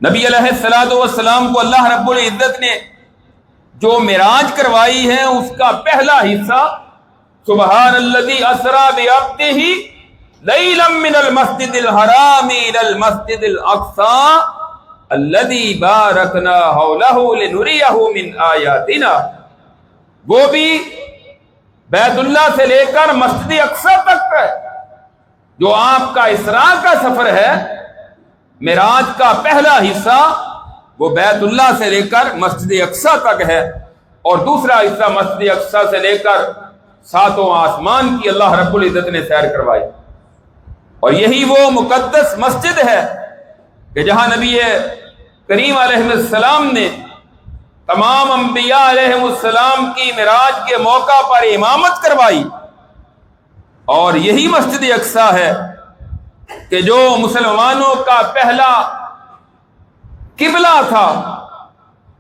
نبی علیہ الصلوۃ والسلام کو اللہ رب العزت نے جو معراج کروائی ہے اس کا پہلا حصہ سبحان الذی اسری بعبدہ لیلا من المسجد الحرام الی المسجد الاقصی الذی بارکنا حولہ لنریہ من آیاتنا، وہ بھی بیت اللہ سے لے کر مسجد اقصی تک ہے۔ جو آپ کا اسراء کا سفر ہے، معراج کا پہلا حصہ وہ بیت اللہ سے لے کر مسجد اقصی تک ہے، اور دوسرا حصہ مسجد اقصی سے لے کر ساتوں آسمان کی اللہ رب العزت نے سیر کروائی۔ اور یہی وہ مقدس مسجد ہے کہ جہاں نبی کریم علیہ السلام نے تمام انبیاء علیہ السلام کی معراج کے موقع پر امامت کروائی، اور یہی مسجد اقصی ہے کہ جو مسلمانوں کا پہلا قبلہ تھا۔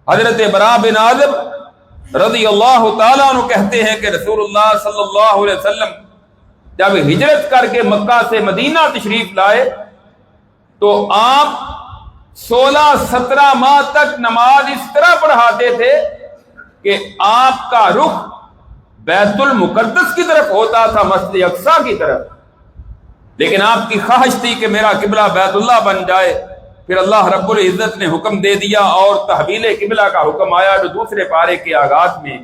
حضرت براء بن عازب رضی اللہ تعالیٰ عنہ کہتے ہیں کہ رسول اللہ صلی اللہ علیہ وسلم جب ہجرت کر کے مکہ سے مدینہ تشریف لائے تو آپ 16-17 ماہ تک نماز اس طرح پڑھاتے تھے کہ آپ کا رخ بیت المقدس کی طرف ہوتا تھا، مسجد اقصی کی طرف، لیکن آپ کی خواہش تھی کہ میرا قبلہ بیت اللہ بن جائے۔ پھر اللہ رب العزت نے حکم دے دیا اور تحویل قبلہ کا حکم آیا جو دوسرے پارے کے آغاز میں